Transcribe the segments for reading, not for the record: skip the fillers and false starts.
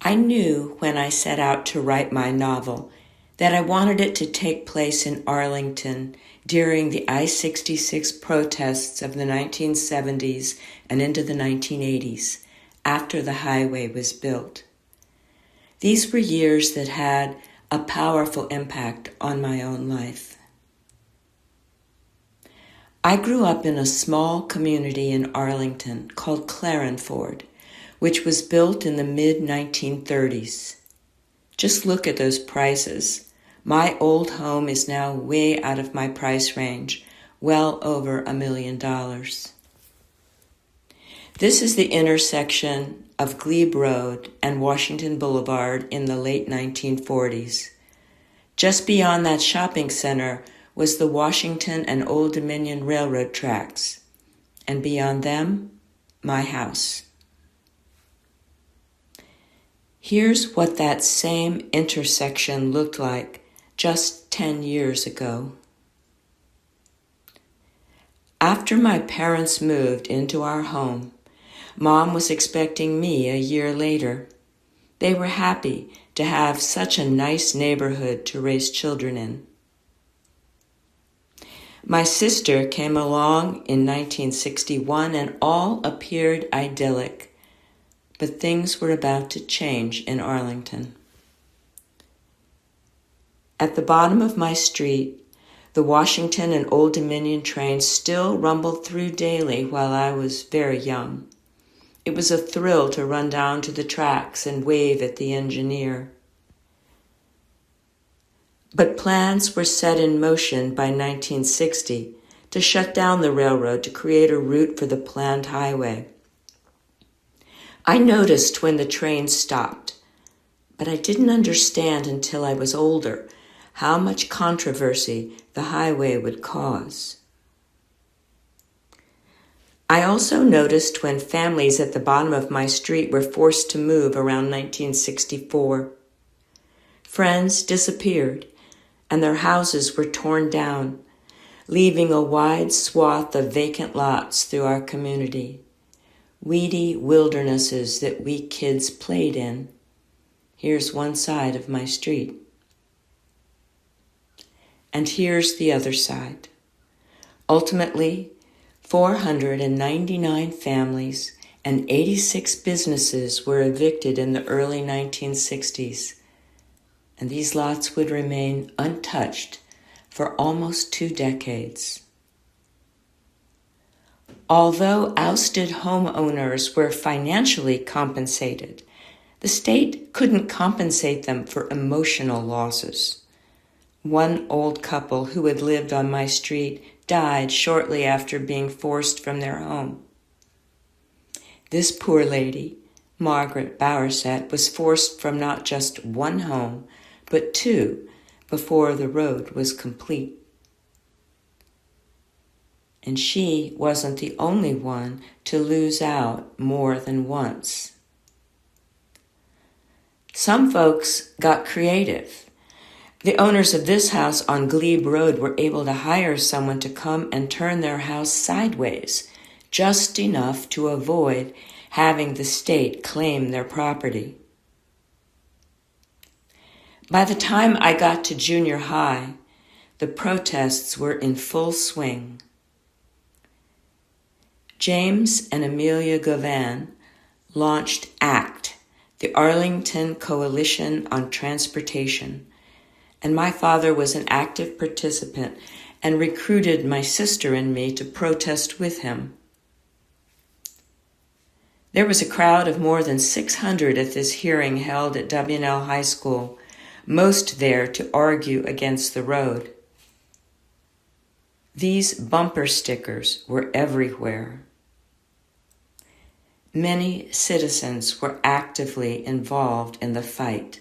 I knew when I set out to write my novel that I wanted it to take place in Arlington during the I-66 protests of the 1970s and into the 1980s, after the highway was built. These were years that had a powerful impact on my own life. I grew up in a small community in Arlington called Clarenford, which was built in the mid-1930s. Just look at those prices. My old home is now way out of my price range, well over $1 million. This is the intersection of Glebe Road and Washington Boulevard in the late 1940s. Just beyond that shopping center was the Washington and Old Dominion Railroad tracks, and beyond them, my house. Here's what that same intersection looked like just 10 years ago. After my parents moved into our home, Mom was expecting me a year later. They were happy to have such a nice neighborhood to raise children in. My sister came along in 1961 and all appeared idyllic, but things were about to change in Arlington. At the bottom of my street, the Washington and Old Dominion trains still rumbled through daily while I was very young. It was a thrill to run down to the tracks and wave at the engineer. But plans were set in motion by 1960 to shut down the railroad to create a route for the planned highway. I noticed when the train stopped, but I didn't understand until I was older how much controversy the highway would cause. I also noticed when families at the bottom of my street were forced to move around 1964. Friends disappeared, and their houses were torn down, leaving a wide swath of vacant lots through our community, weedy wildernesses that we kids played in. Here's one side of my street. And here's the other side. Ultimately, 499 families and 86 businesses were evicted in the early 1960s. And these lots would remain untouched for almost 2 decades. Although ousted homeowners were financially compensated, the state couldn't compensate them for emotional losses. One old couple who had lived on my street died shortly after being forced from their home. This poor lady, Margaret Bowerset, was forced from not just one home, but 2 before the road was complete. And she wasn't the only one to lose out more than once. Some folks got creative. The owners of this house on Glebe Road were able to hire someone to come and turn their house sideways, just enough to avoid having the state claim their property. By the time I got to junior high, the protests were in full swing. James and Amelia Govan launched ACT, the Arlington Coalition on Transportation, and my father was an active participant and recruited my sister and me to protest with him. There was a crowd of more than 600 at this hearing held at W&L High School, most there to argue against the road. These bumper stickers were everywhere. Many citizens were actively involved in the fight.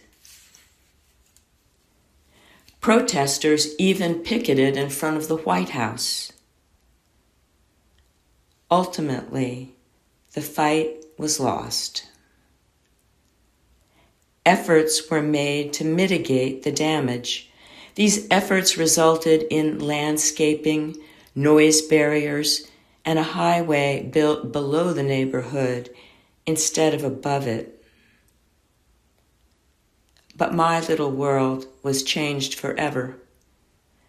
Protesters even picketed in front of the White House. Ultimately, the fight was lost. Efforts were made to mitigate the damage. These efforts resulted in landscaping, noise barriers, and a highway built below the neighborhood instead of above it. but my little world was changed forever.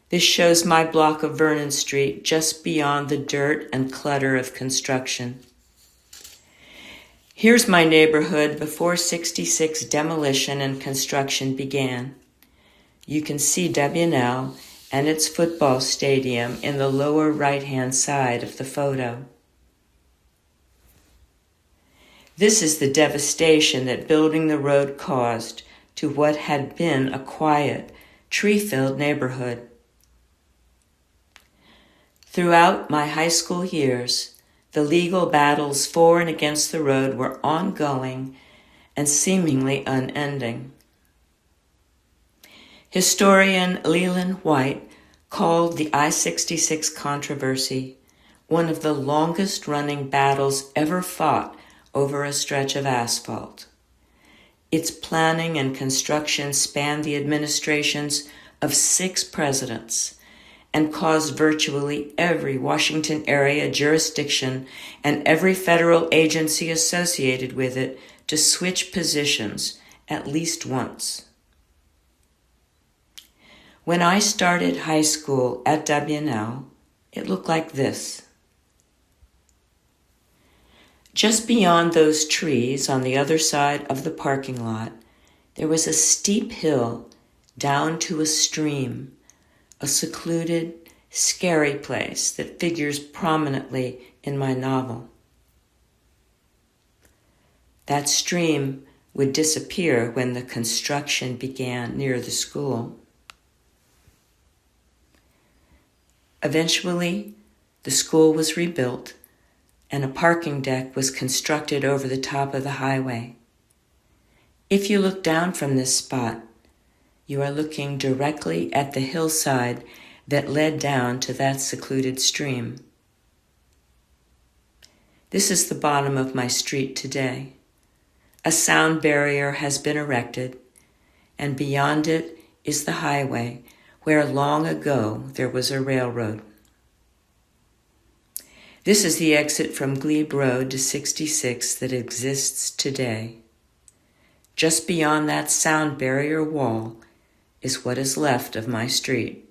This shows my block of Vernon Street just beyond the dirt and clutter of construction. Here's my neighborhood before 66 demolition and construction began. You can see W&L and its football stadium in the lower right-hand side of the photo. This is the devastation that building the road caused to what had been a quiet, tree-filled neighborhood. Throughout my high school years, the legal battles for and against the road were ongoing and seemingly unending. Historian Leland White called the I-66 controversy one of the longest-running battles ever fought over a stretch of asphalt. Its planning and construction spanned the administrations of 6 presidents and caused virtually every Washington area jurisdiction and every federal agency associated with it to switch positions at least once. When I started high school at W&L, it looked like this. Just beyond those trees on the other side of the parking lot, there was a steep hill down to a stream, a secluded, scary place that figures prominently in my novel. That stream would disappear when the construction began near the school. Eventually, the school was rebuilt and a parking deck was constructed over the top of the highway. If you look down from this spot, you are looking directly at the hillside that led down to that secluded stream. This is the bottom of my street today. A sound barrier has been erected, and beyond it is the highway where long ago there was a railroad. This is the exit from Glebe Road to 66 that exists today. Just beyond that sound barrier wall is what is left of my street.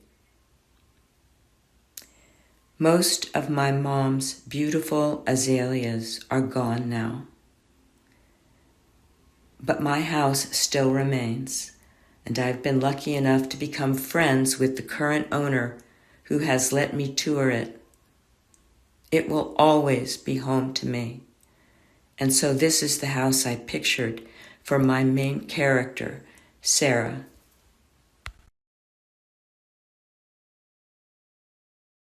Most of my mom's beautiful azaleas are gone now. But my house still remains, and I've been lucky enough to become friends with the current owner who has let me tour it. It will always be home to me. And so this is the house I pictured for my main character, Sarah,